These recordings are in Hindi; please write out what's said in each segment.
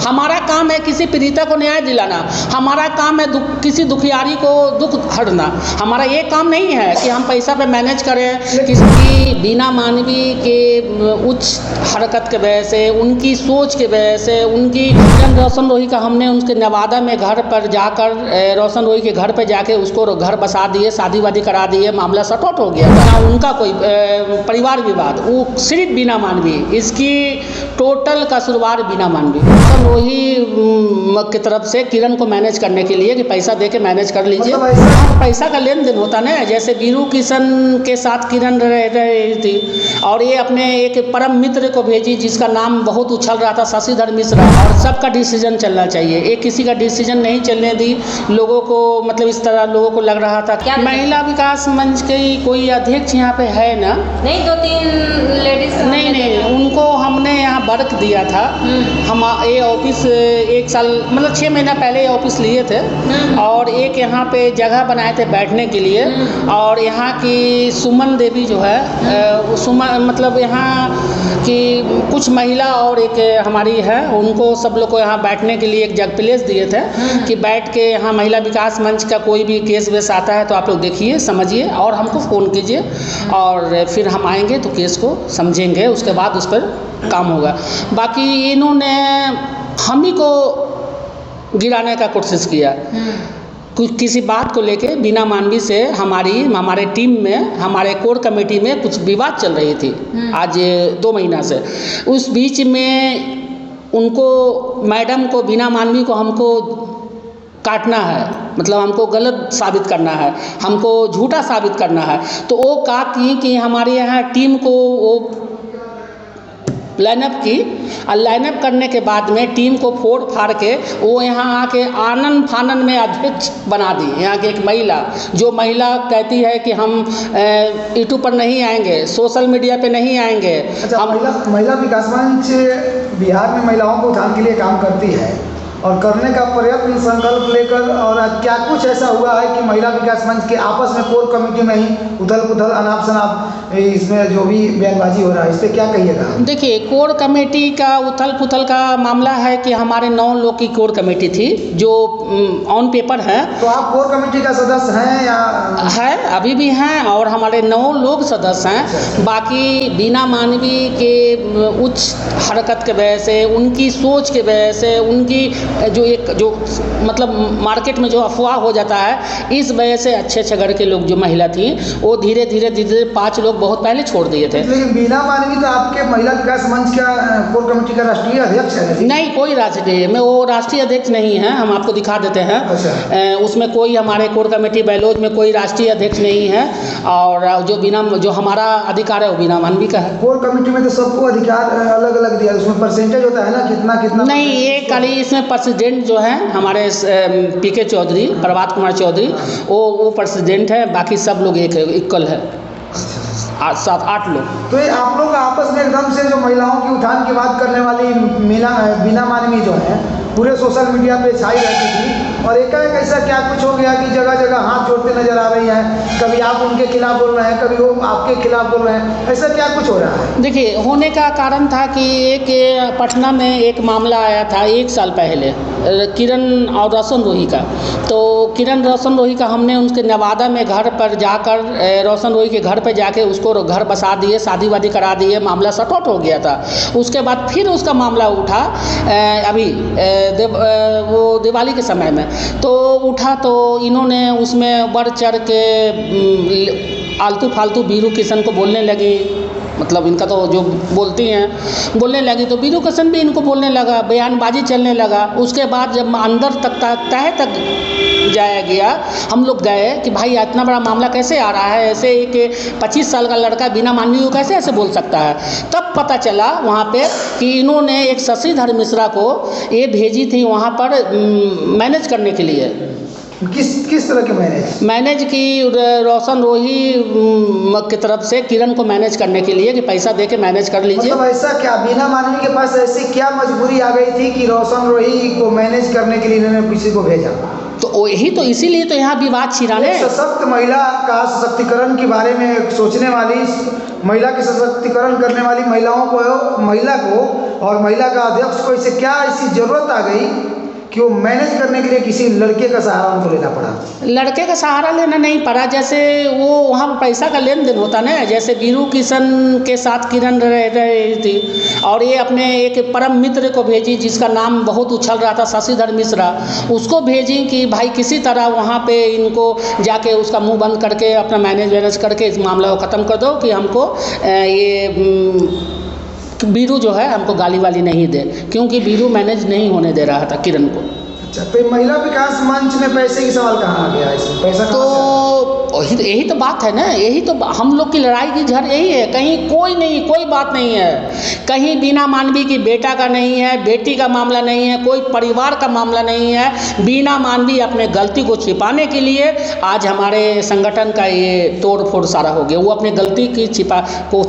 हमारा काम है किसी पीड़िता को न्याय दिलाना, हमारा काम है किसी दुखियारी को दुख हरना। हमारा ये काम नहीं है कि हम पैसा पे मैनेज करें। किसी की बीना मानवी के उच्च हरकत के वजह से, उनकी सोच के वजह से, उनकी रोशन रोही का हमने उनके नवादा में घर पर जाकर रोशन रोही के घर पर जाके उसको घर बसा दिए, शादी वादी करा दिए, मामला सॉर्ट आउट हो गया ना। उनका कोई परिवार विवाद, वो सिर्फ बीना मानवी, इसकी टोटल कसूरवार बीना मानवी। रोशन रोही की तरफ से किरण को मैनेज करने के लिए कि पैसा दे के मैनेज कर लीजिए, पैसा का लेन देन होता ना। जैसे बीरू किशन के साथ किरण रह रही थी और ये अपने एक परम मित्र को भेजी जिसका नाम बहुत उछल रहा था, शशिधर मिश्रा, और सबका डिसीजन चलना चाहिए, एक किसी का डिसीजन नहीं चलने दी लोगों को। मतलब इस तरह लोगों को लग रहा था क्या महिला विकास मंच के कोई अध्यक्ष यहाँ पे है ना? नहीं, 2-3 लेडीज नहीं, उनको हमने यहाँ वर्क दिया था। हम ये ऑफिस 1 साल मतलब 6 महीना पहले ये ऑफिस लिए थे और एक यहाँ पे जगह बनाए थे बैठने के लिए। और यहाँ की सुमन देवी जो है, सुमन मतलब यहाँ की कुछ महिला और एक हमारी है, उनको सब लोग को यहाँ बैठने के लिए एक जगह प्लेस दिए थे कि बैठ के यहाँ महिला विकास मंच का कोई भी केस वेस आता है तो आप लोग देखिए, समझिए और हमको फ़ोन कीजिए और फिर हम आएंगे तो केस को समझेंगे, उसके बाद उस पर काम होगा। बाकी इन्होंने हम ही को गिराने का कोशिश किया। किसी बात को लेके बीना मानवी से हमारे टीम में, हमारे कोर कमेटी में कुछ विवाद चल रही थी आज 2 महीना से। उस बीच में उनको, मैडम को, बीना मानवी को हमको काटना है, मतलब हमको गलत साबित करना है, हमको झूठा साबित करना है। तो वो कहा कि हमारे यहाँ टीम को वो लाइनअप की और लाइनअप करने के बाद में टीम को फोड़ फाड़ के वो यहाँ आके आनन फानन में अध्यक्ष बना दी। यहाँ की एक महिला, जो महिला कहती है कि हम यूट्यूब पर नहीं आएंगे, सोशल मीडिया पे नहीं आएंगे। अच्छा, महिला विकास मंच बिहार में महिलाओं को उत्थान के लिए काम करती है और करने का प्रयत्न संकल्प लेकर, और क्या कुछ ऐसा हुआ है कि महिला विकास मंच के आपस में कोर कमेटी में ही उथल पुथल, अनाप शनाप, इसमें जो भी बयानबाजी हो रहा है, इस पर क्या कहिएगा? देखिए, कोर कमेटी का उथल पुथल का मामला है कि हमारे 9 लोग की कोर कमेटी थी जो ऑन पेपर है। तो आप कोर कमेटी का सदस्य हैं या? है, अभी भी हैं और हमारे 9 लोग सदस्य हैं। बाकी बीना मानवी के उच्च हरकत के वजह से, उनकी सोच के वजह से, उनकी जो मतलब मार्केट में जो अफवाह हो जाता है, इस वजह से अच्छे घर के लोग जो महिला थी वो धीरे धीरे 5 लोग बहुत पहले छोड़ दिए थे। लेकिन बीना मानवी तो आपके महिला विकास मंच का कोर कमेटी का राष्ट्रीय अध्यक्ष है? नहीं, कोई राष्ट्रीय में वो राष्ट्रीय अध्यक्ष नहीं है, हम आपको दिखा देते हैं। अच्छा। उसमें कोई हमारे कोर कमेटी बैलोज में कोई राष्ट्रीय अध्यक्ष नहीं है और जो हमारा अधिकार है वो बीना मानवी का है। कोर कमेटी में तो सबको अधिकार अलग अलग दिया, उसमें परसेंटेज होता है ना, कितना? नहीं, ये खाली इसमें प्रेसिडेंट जो है हमारे PK चौधरी, प्रभात कुमार चौधरी, वो प्रेसिडेंट है, बाकी सब लोग इक्वल है, 7-8 लोग। तो ये आप लोग आपस में एकदम से जो महिलाओं की उत्थान की बात करने वाली बीना मानवी जो है पूरे सोशल मीडिया पे छाई रहती थी और एकाएक ऐसा क्या कुछ हो गया कि जगह जगह हाथ जोड़ते नजर आ रही हैं, कभी आप उनके खिलाफ बोल रहे हैं, कभी वो आपके खिलाफ बोल रहे हैं, ऐसा क्या कुछ हो रहा है? देखिए, होने का कारण था कि एक पटना में एक मामला आया था 1 साल पहले किरण और रोशन रोही का। तो किरण रोशन रोही का हमने उनके नवादा में घर पर जाकर रोशन रोही के घर पर जाके उसको घर बसा दिए, शादी वादी करा दिए, मामला सॉर्ट आउट हो गया था। उसके बाद फिर उसका मामला उठा अभी वो दिवाली के समय में तो उठा, तो इन्होंने उसमें बढ़ चढ़ के आलतू फालतू बीरू किशन को बोलने लगी, मतलब इनका तो जो बोलती हैं बोलने लगी, तो बीरू किशन भी इनको बोलने लगा, बयानबाजी चलने लगा। उसके बाद जब अंदर तह तक जाया गया, हम लोग गए कि भाई इतना बड़ा मामला कैसे आ रहा है, ऐसे एक 25 साल का लड़का बिना मानवी को कैसे ऐसे बोल सकता है। तब पता चला वहाँ पे कि इन्होंने एक शशिधर मिश्रा को ये भेजी थी वहाँ पर मैनेज करने के लिए। किस तरह के मैनेज की रोशन रोही की तरफ से किरण को मैनेज करने के लिए कि पैसा दे के मैनेज कर लीजिए। मतलब ऐसा क्या बीना मानवी के पास ऐसी क्या मजबूरी आ गई थी कि रोशन रोही को मैनेज करने के लिए इन्होंने किसी को भेजा? तो यही तो इसीलिए तो यहाँ विवाद छिड़ाने। एक सशक्त महिला का सशक्तिकरण के बारे में सोचने वाली, महिला के सशक्तिकरण करने वाली महिला को और महिला का अध्यक्ष को इसे क्या ऐसी जरूरत आ गई कि वो मैनेज करने के लिए किसी लड़के का सहारा उनको लेना पड़ा? लड़के का सहारा लेना नहीं पड़ा, जैसे वो वहाँ पर पैसा का लेन देन होता ना, जैसे वीरू किशन के साथ किरण रह रही थी और ये अपने एक परम मित्र को भेजी जिसका नाम बहुत उछल रहा था, शशिधर मिश्रा, उसको भेजी कि भाई किसी तरह वहाँ पे इनको जाके उसका मुंह बंद करके अपना मैनेज करके इस मामला को ख़त्म कर दो कि हमको ये वीरू जो है हमको गाली वाली नहीं दे, क्योंकि वीरू मैनेज नहीं होने दे रहा था किरण को। अच्छा, तो महिला विकास मंच में पैसे की सवाल कहाँ आ गया? इसमें पैसा तो यही तो बात है ना, यही तो हम लोग की लड़ाई की जड़ यही है। कहीं कोई बात नहीं है, कहीं बीना मानवी की बेटा का नहीं है, बेटी का मामला नहीं है, कोई परिवार का मामला नहीं है। बीना मानवी अपने गलती को छिपाने के लिए आज हमारे संगठन का ये तोड़ फोड़ सारा हो गया। वो अपने गलती की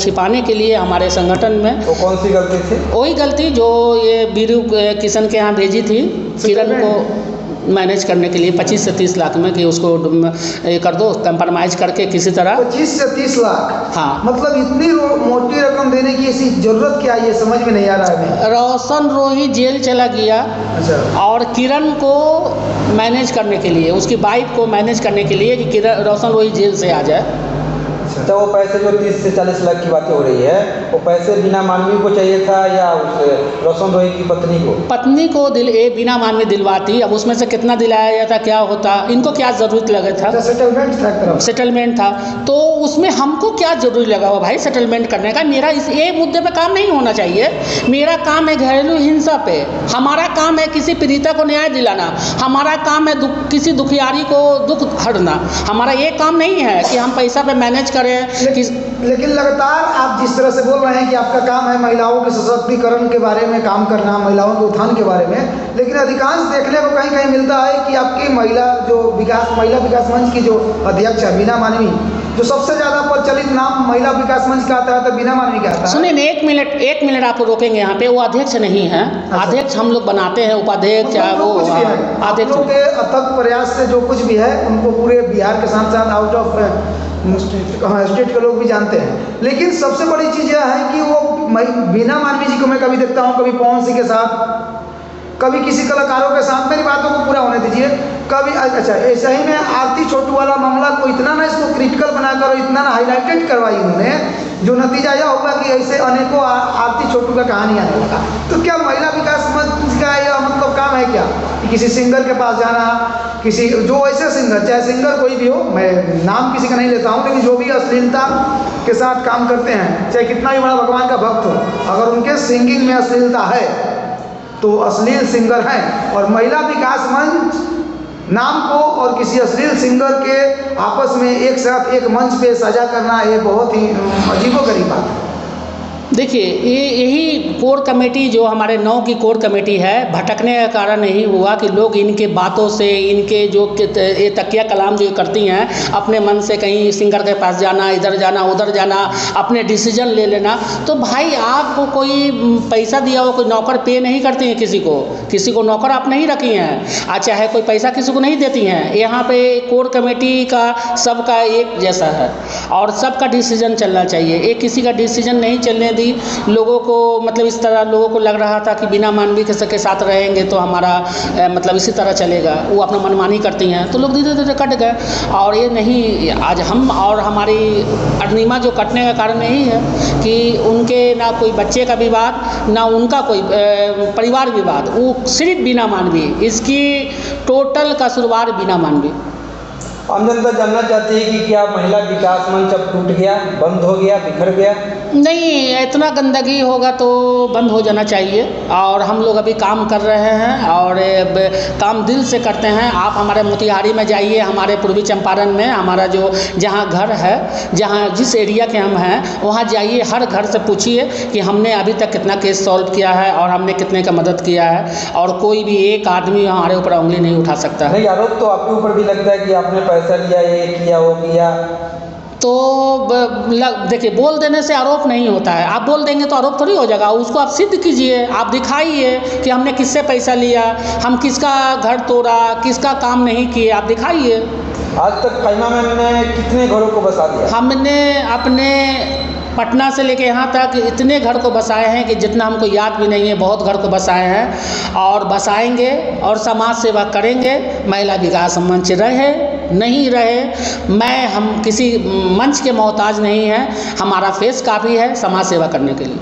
छिपाने के लिए हमारे संगठन में, वो कौन सी गलती थी? वही गलती जो ये वीरू किशन के यहाँ भेजी थी किरण को मैनेज करने के लिए 25 से 30 लाख में कि उसको ये कर दो, कंप्रोमाइज करके किसी तरह 25 से 30 लाख। हाँ, मतलब इतनी मोटी रकम देने की ऐसी जरूरत क्या है, ये समझ में नहीं आ रहा है। रोशन रोही जेल चला गया। अच्छा। और किरण को मैनेज करने के लिए, उसकी वाइफ को मैनेज करने के लिए कि किरण रोशन रोही जेल से आ जाए। तो वो पैसे जो 30 से 40 लाख की बातें हो रही है, वो पैसे बीना मानवी को चाहिए था या उस रोशन रोही की पत्नी को? पत्नी को बीना मानवी दिलवाती। अब उसमें से कितना दिलाया जाता, क्या होता, इनको क्या ज़रूरत लगा था? सेटलमेंट था, तो उसमें हमको क्या जरूरी लगा हुआ भाई सेटलमेंट करने का? मेरा ये मुद्दे पे काम नहीं होना चाहिए। मेरा काम है घरेलू हिंसा पे, हमारा काम है किसी पीड़िता को न्याय दिलाना, हमारा काम है किसी दुखियारी को दुख हरना। हमारा ये काम नहीं है कि हम पैसा पे मैनेज करें। लेकिन लगातार आप जिस तरह से बोल रहे हैं कि आपका काम है महिलाओं के सशक्तिकरण के बारे में काम करना, महिलाओं के उत्थान के बारे में, लेकिन अधिकांश देखने को कहीं कहीं मिलता है कि आपकी महिला विकास मंच की जो अध्यक्ष है बीना मानवी, जो सबसे ज़्यादा प्रचलित नाम महिला विकास मंच का आता है तो बीना मानवी का आता है। सुनिए, एक मिनट आपको रोकेंगे यहाँ पे। वो अध्यक्ष नहीं है। अच्छा। अध्यक्ष हम लोग बनाते हैं, उपाध्यक्ष चाहे वो अध्यक्ष के अथक प्रयास से जो कुछ भी है उनको पूरे बिहार के साथ साथ आउट ऑफ स्टेट के लोग भी जानते हैं। लेकिन सबसे बड़ी चीज़ यह है कि वो बीना मानवी जी को मैं कभी देखता हूँ, कभी पवन सिंह के साथ, कभी किसी कलाकारों के साथ। मेरी बातों को पूरा होने दीजिए। कभी अच्छा ऐसा ही में आरती छोटू वाला मामला को इतना ना इसको क्रिटिकल बनाकर इतना ना हाईलाइटेड करवाई उन्होंने, जो नतीजा यह होगा कि ऐसे अनेकों आरती छोटू का कहानी आने लगा। तो क्या महिला विकास मंच का यह मतलब काम है क्या कि किसी सिंगर के पास जाना, किसी जो ऐसे सिंगर, चाहे सिंगर कोई भी हो, मैं नाम किसी का नहीं लेता हूँ, लेकिन जो भी अश्लीलता के साथ काम करते हैं, चाहे कितना भी बड़ा भगवान का भक्त हो, अगर उनके सिंगिंग में अश्लीलता है तो अश्लील सिंगर हैं। और महिला विकास मंच नाम को और किसी अश्लील सिंगर के आपस में एक साथ एक मंच पे साझा करना, ये बहुत ही अजीबोगरीब बात है। देखिए, यही कोर कमेटी जो हमारे 9 की कोर कमेटी है, भटकने का कारण यही हुआ कि लोग इनके बातों से, इनके जो ये तकिया कलाम जो करती हैं, अपने मन से कहीं सिंगर के पास जाना, इधर जाना, उधर जाना, अपने डिसीजन ले लेना। तो भाई आपको कोई पैसा दिया हो, कोई नौकर पे नहीं करती हैं किसी को नौकर आप नहीं रखी हैं, चाहे कोई पैसा किसी को नहीं देती हैं। यहाँ पे कोर कमेटी का सबका एक जैसा है और सबका डिसीजन चलना चाहिए। एक किसी का डिसीजन नहीं चलने दी लोगों को, मतलब इस तरह लोगों को लग रहा था कि बिना मानवी के साथ रहेंगे तो हमारा मतलब इसी तरह चलेगा, वो अपना मनमानी करती हैं, तो लोग धीरे धीरे कट गए। और ये नहीं, आज हम और हमारी अरुणिमा जो कटने का कारण यही है कि उनके ना कोई बच्चे का विवाद, ना उनका कोई परिवार विवाद, वो सिर्फ बिना मानवी, इसकी टोटल कसूरवार बिना मानवी। आम जनता जानना चाहती है कि क्या महिला विकास मंच अब टूट गया, बंद हो गया, बिखर गया? नहीं, इतना गंदगी होगा तो बंद हो जाना चाहिए। और हम लोग अभी काम कर रहे हैं और काम दिल से करते हैं। आप हमारे मोतिहारी में जाइए, हमारे पूर्वी चंपारण में हमारा जो जहाँ घर है, जहाँ जिस एरिया के हम हैं, वहाँ जाइए, हर घर से पूछिए कि हमने अभी तक कितना केस सॉल्व किया है और हमने कितने का मदद किया है, और कोई भी एक आदमी हमारे ऊपर उंगली नहीं उठा सकता है। नहीं, आरोप तो आपके ऊपर भी लगता है कि आपने पैसा लिया, ये किया, वो किया। तो देखिए, बोल देने से आरोप नहीं होता है। आप बोल देंगे तो आरोप थोड़ी हो जाएगा। उसको आप सिद्ध कीजिए, आप दिखाइए कि हमने किससे पैसा लिया, हम किसका घर तोड़ा, किसका काम नहीं किए, आप दिखाइए। आज तक खैमा में हमने कितने घरों को बसा दिया? हमने अपने पटना से लेके यहाँ तक इतने घर को बसाए हैं कि जितना हमको याद भी नहीं है। बहुत घर को बसाए हैं और बसाएंगे और समाज सेवा करेंगे। महिला विकास मंच रहे नहीं रहे, हम किसी मंच के मोहताज नहीं हैं। हमारा फेस काफ़ी है समाज सेवा करने के लिए।